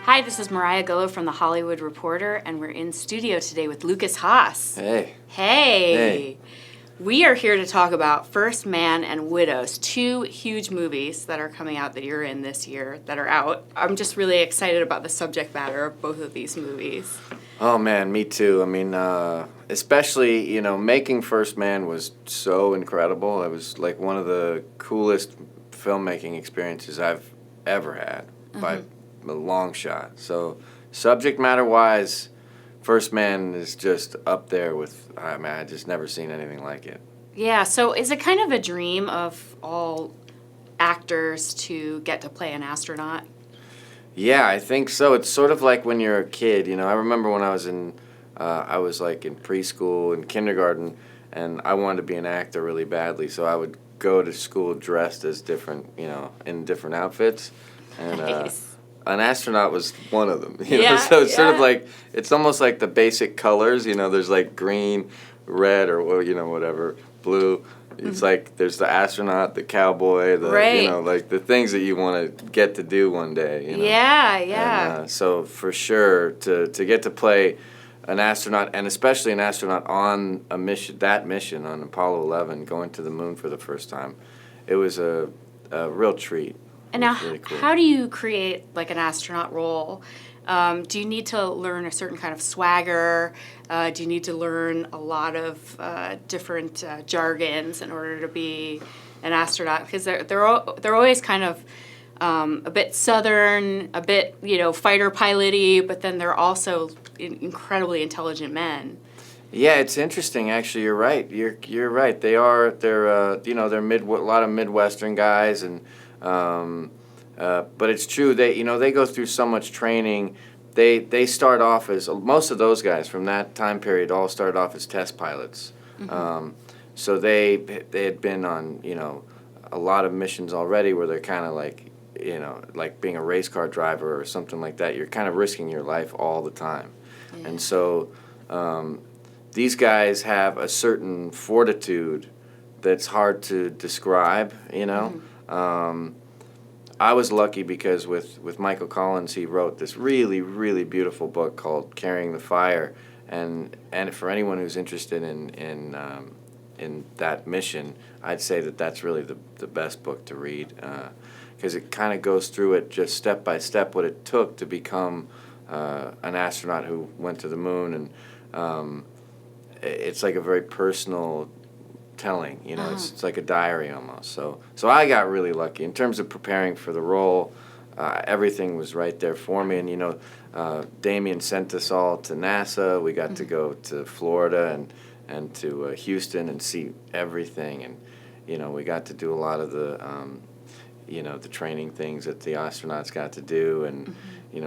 Hi, this is Mariah Gullo from The Hollywood Reporter, and we're in studio today with Lukas Haas. Hey. Hey. We are here to talk about First Man and Widows, two huge movies that are coming out that you're in this year that are out. I'm just really excited about the subject matter of both of these movies. Oh man, me too. I mean, especially, making First Man was so incredible. It was like one of the coolest filmmaking experiences I've ever had by a long shot. So, subject matter wise, First Man is just up there with, I just never seen anything like it. Yeah, so is it kind of a dream of all actors to get to play an astronaut? Yeah, I think so. It's sort of like when you're a kid, I remember when I was in preschool and kindergarten, and I wanted to be an actor really badly, so I would go to school dressed as different, in different outfits. And Nice. an astronaut was one of them. Yeah, So it's sort of yeah. like, it's almost like the basic colors, there's like green, red, or whatever, blue. It's like there's the astronaut, the cowboy, Right. like the things that you want to get to do one day. Yeah, yeah. And, so for sure, to get to play an astronaut, and especially an astronaut on a mission, that mission on Apollo 11, going to the moon for the first time, it was a real treat. And It now, was really cool. how do you create like an astronaut role? Do you need to learn a certain kind of swagger? Do you need to learn a lot of different jargons in order to be an astronaut? Because they're always kind of a bit southern, a bit fighter pilot-y, but then they're also incredibly intelligent men. Yeah, it's interesting. Actually, you're right. You're right. They're a lot of Midwestern guys, and but it's true. They go through so much training. They start off as, most of those guys from that time period all started off as test pilots. So they had been on a lot of missions already where they're kind of like like being a race car driver or something like that. You're kind of risking your life all the time, and so. These guys have a certain fortitude that's hard to describe, I was lucky because with Michael Collins, he wrote this really, really beautiful book called Carrying the Fire, and for anyone who's interested in that mission, I'd say that's really the best book to read, because it kind of goes through it just step by step what it took to become an astronaut who went to the moon, and it's like a very personal telling, it's like a diary almost. So I got really lucky in terms of preparing for the role. Everything was right there for me, and Damien sent us all to NASA. We got to go to Florida and to Houston and see everything, and we got to do a lot of the the training things that the astronauts got to do, and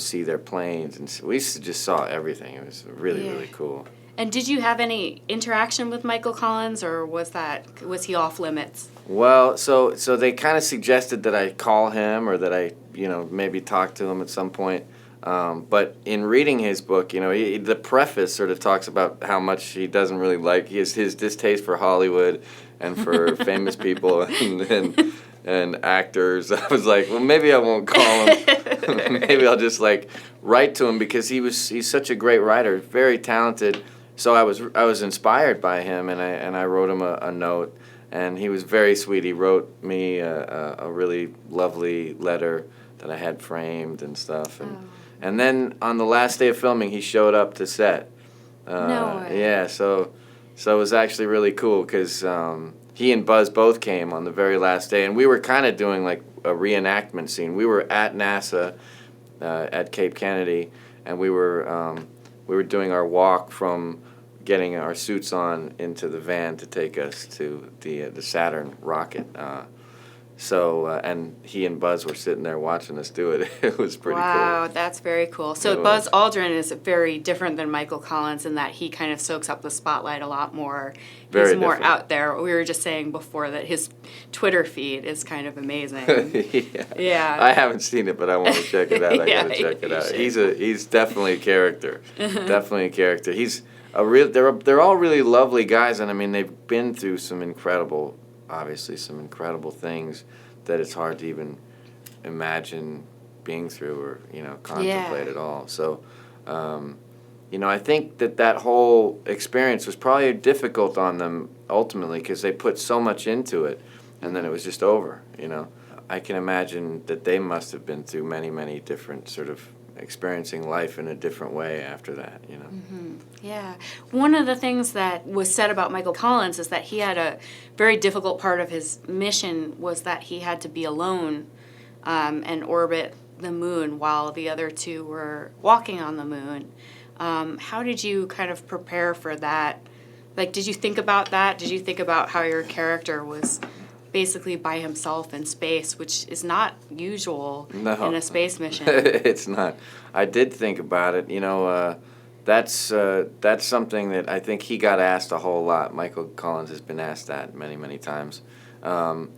see their planes, and we just saw everything. It was really, really cool. And did you have any interaction with Michael Collins, or was he off limits? Well, so they kind of suggested that I call him, or that I maybe talk to him at some point. But in reading his book, the preface sort of talks about how much he doesn't really like his distaste for Hollywood and for famous people and actors. I was like, well, maybe I won't call him. Maybe I'll just write to him, because he's such a great writer, very talented. So I was inspired by him, and I wrote him a note, and he was very sweet. He wrote me a really lovely letter that I had framed and stuff, and then on the last day of filming, he showed up to set. No way. Yeah, so it was actually really cool, because he and Buzz both came on the very last day, and we were kind of doing like a reenactment scene. We were at NASA at Cape Kennedy, and we were doing our walk from getting our suits on into the van to take us to the Saturn rocket. And he and Buzz were sitting there watching us do it. It was pretty cool. Wow, that's very cool. So Buzz Aldrin is very different than Michael Collins in that he kind of soaks up the spotlight a lot more. Very He's more different. out there. We were just saying before that his Twitter feed is kind of amazing. Yeah. I haven't seen it, but I want to check it out. I Yeah, gotta check it you out. should. He's definitely a character. Definitely a character. He's a real. They're all really lovely guys, and I mean they've been through some incredible things that it's hard to even imagine being through or, contemplate at all. So, I think that whole experience was probably difficult on them ultimately because they put so much into it, and then it was just over, I can imagine that they must have been through many, many different sort of experiencing life in a different way after that, Yeah. One of the things that was said about Michael Collins is that he had a very difficult part of his mission was that he had to be alone and orbit the moon while the other two were walking on the moon. How did you kind of prepare for that? Like, did you think about that? Did you think about how your character was basically by himself in space, which is not usual in a space mission? It's not. I did think about it. That's something that I think he got asked a whole lot. Michael Collins has been asked that many, many times. And,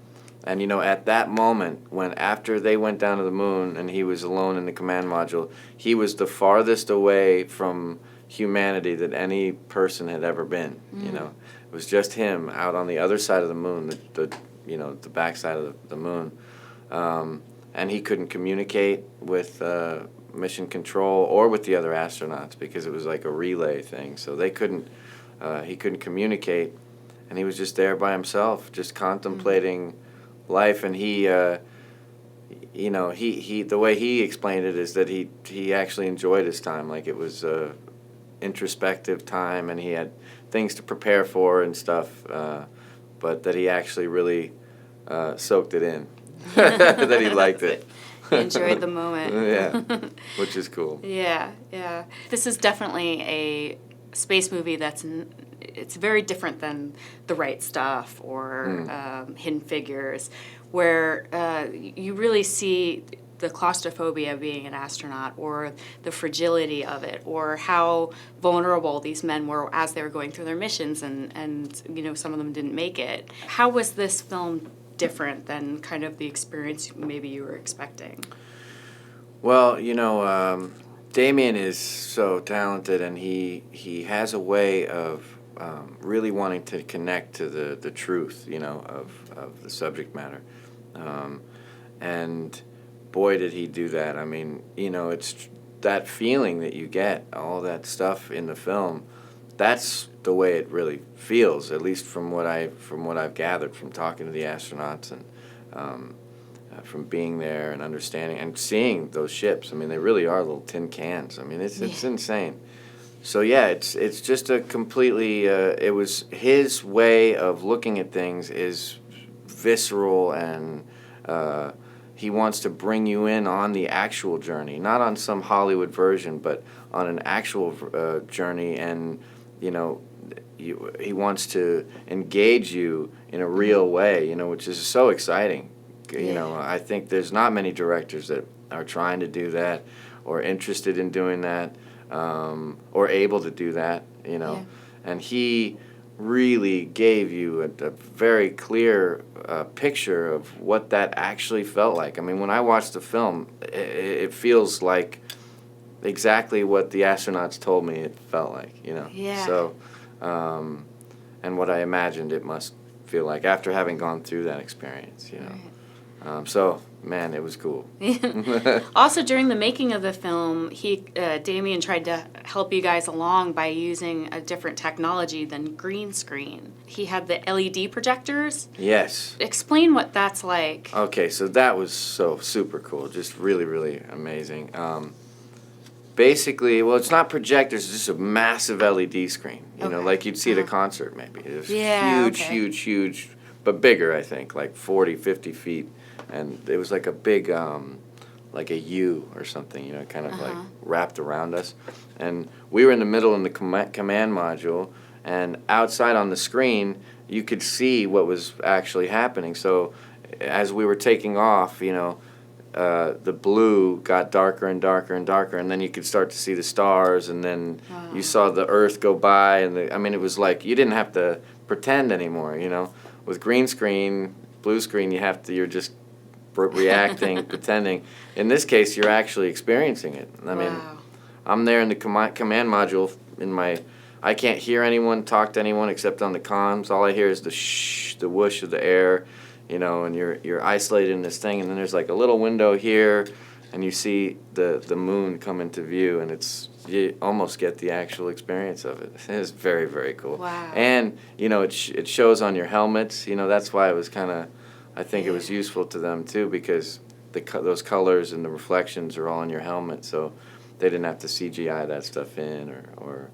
at that moment, when after they went down to the moon and he was alone in the command module, he was the farthest away from humanity that any person had ever been. It was just him out on the other side of the moon, the backside of the moon. And he couldn't communicate with mission control or with the other astronauts because it was like a relay thing. So he couldn't communicate, and he was just there by himself, just contemplating life. And he the way he explained it is that he actually enjoyed his time, like it was introspective time, and he had things to prepare for and stuff, but that he actually really soaked it in, that he liked it. He enjoyed the moment. Yeah, which is cool. Yeah. This is definitely a space movie it's very different than The Right Stuff or Hidden Figures, where you really see the claustrophobia of being an astronaut, or the fragility of it, or how vulnerable these men were as they were going through their missions, and some of them didn't make it. How was this film different than kind of the experience maybe you were expecting? Well, Damien is so talented, and he has a way of really wanting to connect to the truth, of the subject matter. And boy, did he do that. I mean, it's that feeling that you get, all that stuff in the film. That's the way it really feels, at least from what I've gathered from talking to the astronauts and from being there and understanding and seeing those ships. I mean, they really are little tin cans. I mean, it's insane. So yeah, it's just a completely. It was his way of looking at things is visceral, and he wants to bring you in on the actual journey, not on some Hollywood version, but on an actual journey. And he wants to engage you in a real way, which is so exciting. I think there's not many directors that are trying to do that or interested in doing that or able to do that, And he really gave you a very clear picture of what that actually felt like. I mean, when I watched the film, it feels like exactly what the astronauts told me it felt like, Yeah. So, and what I imagined it must feel like after having gone through that experience, Right. So, man, it was cool. Also, during the making of the film, Damien tried to help you guys along by using a different technology than green screen. He had the LED projectors. Yes. Explain what that's like. Okay, so that was so super cool, just really, really amazing. Basically, well, it's not projectors, it's just a massive LED screen, like you'd see at a concert maybe. It was huge, but bigger, I think, like 40, 50 feet. And it was like a big, like a U or something, kind of like wrapped around us. And we were in the middle in the command module, and outside on the screen, you could see what was actually happening. So as we were taking off, the blue got darker and darker and darker, and then you could start to see the stars, and then you saw the Earth go by, and it was like you didn't have to pretend anymore, With green screen, blue screen, you're just reacting, pretending. In this case, you're actually experiencing it. I mean, I'm there in the command module I can't hear anyone talk to anyone except on the comms. All I hear is the shh, the whoosh of the air, and you're isolated in this thing, and then there's like a little window here, and you see the moon come into view, and you almost get the actual experience of it. It's very, very cool. Wow. And, it shows on your helmets. That's why it was kind of, I think it was useful to them, too, because those colors and the reflections are all on your helmet, so they didn't have to CGI that stuff in, or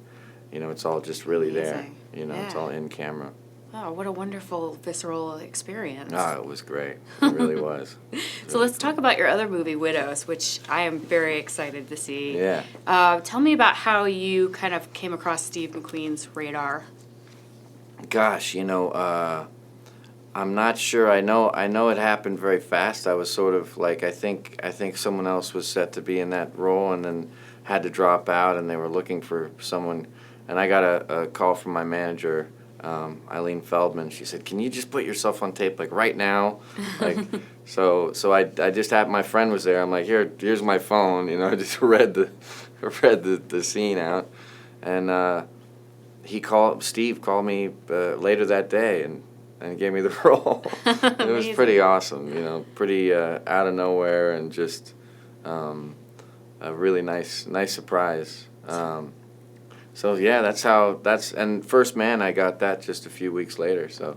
it's all just really there. It's all in camera. Oh, what a wonderful visceral experience. Oh, it was great. It really was. So let's talk about your other movie, Widows, which I am very excited to see. Yeah. Tell me about how you kind of came across Steve McQueen's radar. Gosh, I'm not sure. I know it happened very fast. I was sort of like, I think someone else was set to be in that role and then had to drop out, and they were looking for someone. And I got a call from my manager, Eileen Feldman. She said, "Can you just put yourself on tape like right now?" Like, so I just had, my friend was there. I'm like, here's my phone. I just read the scene out, and Steve called me later that day and gave me the role. It was pretty awesome. Pretty out of nowhere, and just a really nice surprise. So yeah, and First Man, I got that just a few weeks later. So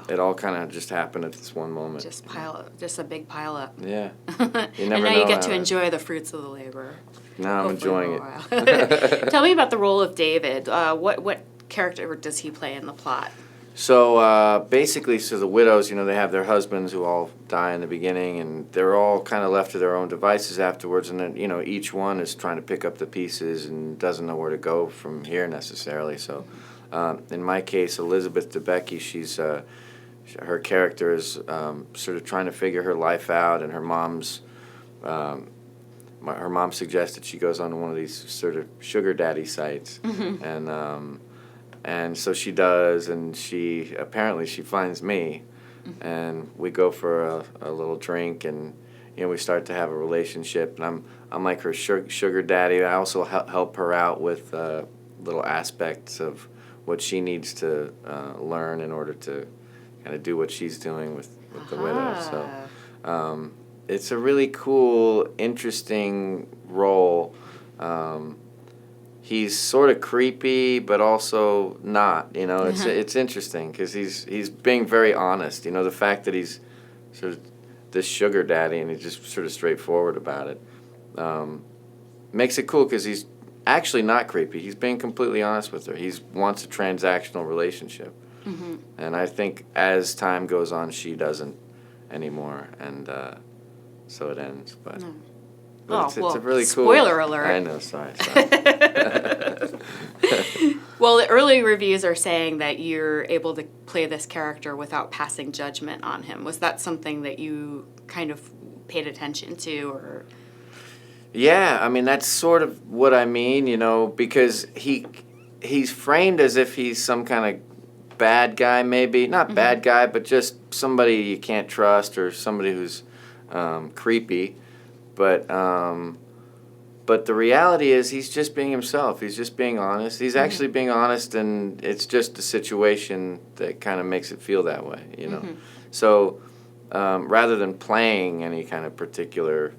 it all kind of just happened at this one moment. Just a big pile up. Yeah. And now you get to enjoy the fruits of the labor. Now I'm enjoying it. Tell me about the role of David. What character does he play in the plot? So basically, the widows, they have their husbands who all die in the beginning, and they're all kind of left to their own devices afterwards, and then, each one is trying to pick up the pieces and doesn't know where to go from here necessarily. So in my case, Elizabeth Debicki, her character is sort of trying to figure her life out, and her mom suggests that she goes on one of these sort of sugar daddy sites, and so she does, and she finds me, and we go for a little drink, and we start to have a relationship, and I'm like her sugar daddy. I also help her out with little aspects of what she needs to learn in order to kind of do what she's doing with the widows. So it's a really cool, interesting role. He's sort of creepy, but also not. It's interesting because he's being very honest. The fact that he's sort of this sugar daddy and he's just sort of straightforward about it makes it cool because he's actually not creepy. He's being completely honest with her. He wants a transactional relationship, and I think as time goes on, she doesn't anymore, and so it ends. But. No. But it's a really cool... Spoiler alert. I know, sorry. Well, the early reviews are saying that you're able to play this character without passing judgment on him. Was that something that you kind of paid attention to, or...? Yeah, I mean, that's sort of what I mean, because he's framed as if he's some kind of bad guy, maybe. Not bad guy, but just somebody you can't trust, or somebody who's creepy. But the reality is he's just being himself. He's just being honest. He's actually being honest, and it's just the situation that kind of makes it feel that way, So rather than playing any kind of particular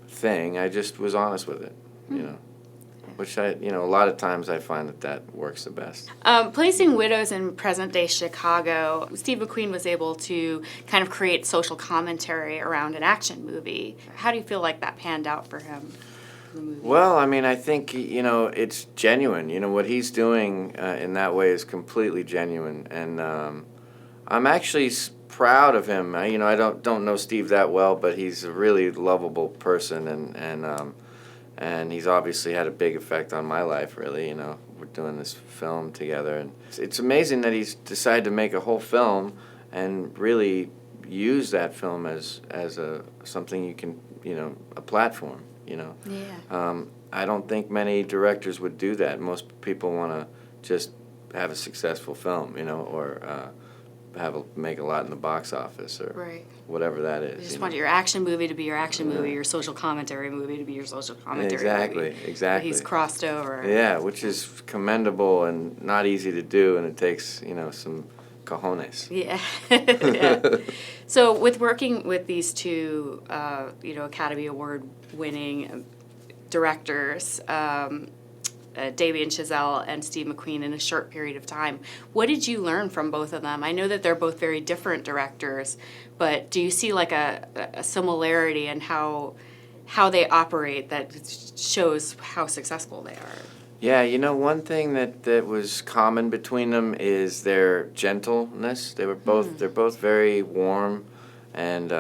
thing, I just was honest with it, Which a lot of times I find that works the best. Placing widows in present-day Chicago, Steve McQueen was able to kind of create social commentary around an action movie. How do you feel like that panned out for him in the movie? Well, I mean, I think, it's genuine. What he's doing in that way is completely genuine. And I'm actually proud of him. I don't know Steve that well, but he's a really lovable person, and he's obviously had a big effect on my life, really. We're doing this film together, and it's amazing that he's decided to make a whole film and really use that film as something you can, a platform. Yeah. I don't think many directors would do that. Most people want to just have a successful film, or make a lot in the box office, or whatever that is. You just want your action movie to be your action movie, your social commentary movie to be your social commentary movie. Exactly. But he's crossed over. Yeah, which is commendable and not easy to do, and it takes, some cojones. Yeah. Yeah. So with working with these two, Academy Award winning directors, Damien Chazelle and Steve McQueen, in a short period of time, what did you learn from both of them? I know that they're both very different directors, but do you see like a similarity in how they operate that shows how successful they are? Yeah, one thing that was common between them is their gentleness. They're both very warm and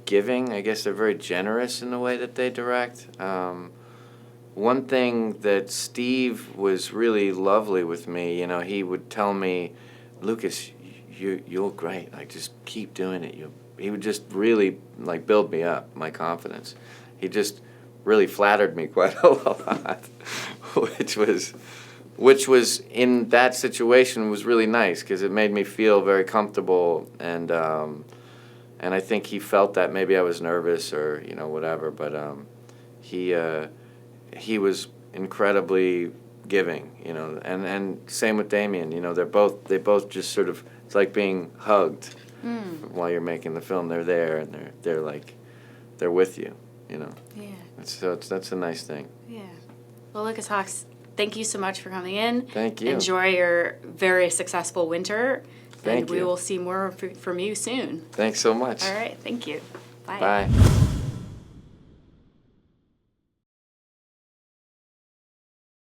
giving. I guess they're very generous in the way that they direct. One thing that Steve was really lovely with me, he would tell me, Lukas, you're great. Like, just keep doing it. He would just really like build me up, my confidence. He just really flattered me quite a lot, which was in that situation was really nice because it made me feel very comfortable, and I think he felt that maybe I was nervous or whatever, but he was incredibly giving, and same with Damien. They both just sort of, it's like being hugged while you're making the film. They're there and they're like they're with you. Yeah. That's a nice thing. Yeah. Well, Lukas Haas, thank you so much for coming in. Thank you. Enjoy your very successful winter. Thank and you. we will see more from you soon. Thanks so much. All right. Thank you. Bye. Bye.